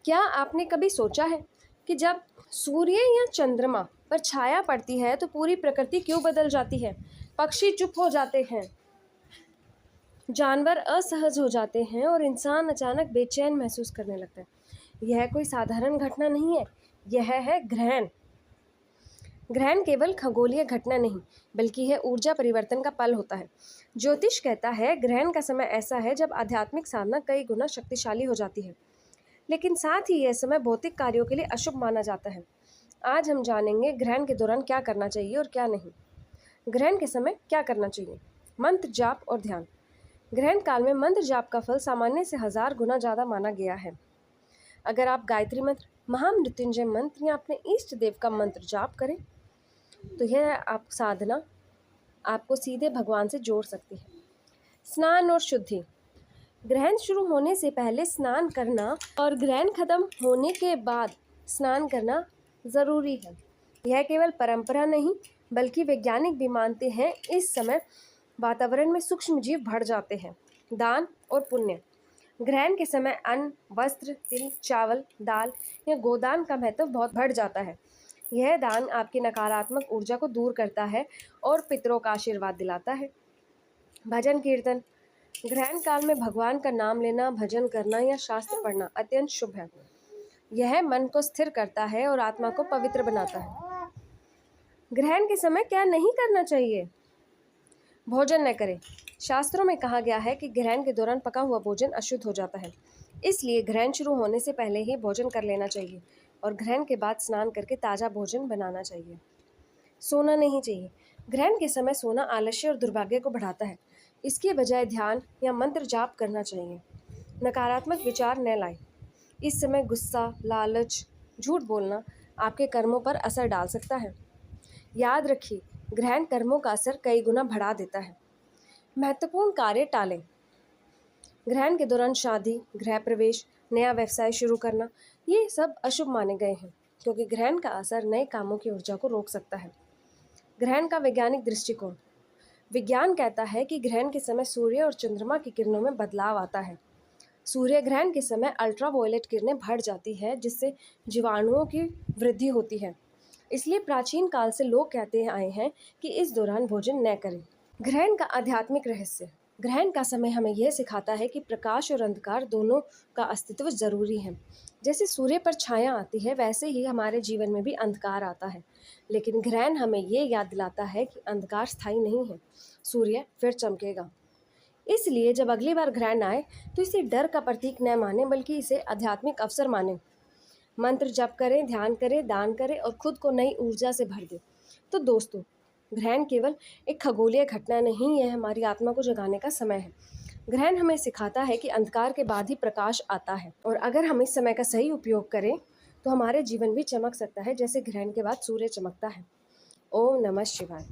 क्या आपने कभी सोचा है कि जब सूर्य या चंद्रमा पर छाया पड़ती है तो पूरी प्रकृति क्यों बदल जाती है? पक्षी चुप हो जाते हैं, जानवर असहज हो जाते हैं और इंसान अचानक बेचैन महसूस करने लगता है। यह कोई साधारण घटना नहीं है, यह है ग्रहण। ग्रहण केवल खगोलीय घटना नहीं, बल्कि है ऊर्जा परिवर्तन का पल होता है। ज्योतिष कहता है ग्रहण का समय ऐसा है जब आध्यात्मिक साधना कई गुना शक्तिशाली हो जाती है, लेकिन साथ ही यह समय भौतिक कार्यों के लिए अशुभ माना जाता है। आज हम जानेंगे ग्रहण के दौरान क्या करना चाहिए और क्या नहीं। ग्रहण के समय क्या करना चाहिए? मंत्र जाप और ध्यान। ग्रहण काल में मंत्र जाप का फल सामान्य से 1000 गुना ज़्यादा माना गया है। अगर आप गायत्री मंत्र, महामृत्युंजय मंत्र या अपने इष्ट देव का मंत्र जाप करें तो यह आप साधना आपको सीधे भगवान से जोड़ सकती है। स्नान और शुद्धि। ग्रहण शुरू होने से पहले स्नान करना और ग्रहण खत्म होने के बाद स्नान करना ज़रूरी है। यह केवल परंपरा नहीं, बल्कि वैज्ञानिक भी मानते हैं इस समय वातावरण में सूक्ष्म जीव बढ़ जाते हैं। दान और पुण्य। ग्रहण के समय अन्न, वस्त्र, तिल, चावल, दाल या गोदान का महत्व बहुत बढ़ जाता है। यह दान आपकी नकारात्मक ऊर्जा को दूर करता है और पितरों का आशीर्वाद दिलाता है। भजन कीर्तन। ग्रहण काल में भगवान का नाम लेना, भजन करना या शास्त्र पढ़ना अत्यंत शुभ है। यह मन को स्थिर करता है और आत्मा को पवित्र बनाता है। ग्रहण के समय क्या नहीं करना चाहिए? भोजन न करें। शास्त्रों में कहा गया है कि ग्रहण के दौरान पका हुआ भोजन अशुद्ध हो जाता है, इसलिए ग्रहण शुरू होने से पहले ही भोजन कर लेना चाहिए और ग्रहण के बाद स्नान करके ताज़ा भोजन बनाना चाहिए। सोना नहीं चाहिए। ग्रहण के समय सोना आलस्य और दुर्भाग्य को बढ़ाता है, इसके बजाय ध्यान या मंत्र जाप करना चाहिए। नकारात्मक विचार न लाएं। इस समय गुस्सा, लालच, झूठ बोलना आपके कर्मों पर असर डाल सकता है। याद रखिए, ग्रहण कर्मों का असर कई गुना बढ़ा देता है। महत्वपूर्ण कार्य टालें। ग्रहण के दौरान शादी, गृह प्रवेश, नया व्यवसाय शुरू करना, ये सब अशुभ माने गए हैं, क्योंकि ग्रहण का असर नए कामों की ऊर्जा को रोक सकता है। ग्रहण का वैज्ञानिक दृष्टिकोण। विज्ञान कहता है कि ग्रहण के समय सूर्य और चंद्रमा की किरणों में बदलाव आता है। सूर्य ग्रहण के समय अल्ट्रावायलेट किरणें बढ़ जाती है, जिससे जीवाणुओं की वृद्धि होती है। इसलिए प्राचीन काल से लोग कहते आए हैं कि इस दौरान भोजन न करें। ग्रहण का आध्यात्मिक रहस्य। ग्रहण का समय हमें यह सिखाता है कि प्रकाश और अंधकार दोनों का अस्तित्व जरूरी है। जैसे सूर्य पर छाया आती है, वैसे ही हमारे जीवन में भी अंधकार आता है, लेकिन ग्रहण हमें ये याद दिलाता है कि अंधकार स्थायी नहीं है, सूर्य फिर चमकेगा। इसलिए जब अगली बार ग्रहण आए तो इसे डर का प्रतीक न माने, बल्कि इसे आध्यात्मिक अवसर माने। मंत्र जप करें, ध्यान करें, दान करें और खुद को नई ऊर्जा से भर दें। तो दोस्तों, ग्रहण केवल एक खगोलीय घटना नहीं, यह हमारी आत्मा को जगाने का समय है। ग्रहण हमें सिखाता है कि अंधकार के बाद ही प्रकाश आता है, और अगर हम इस समय का सही उपयोग करें तो हमारे जीवन भी चमक सकता है, जैसे ग्रहण के बाद सूर्य चमकता है। ओम नमः शिवाय।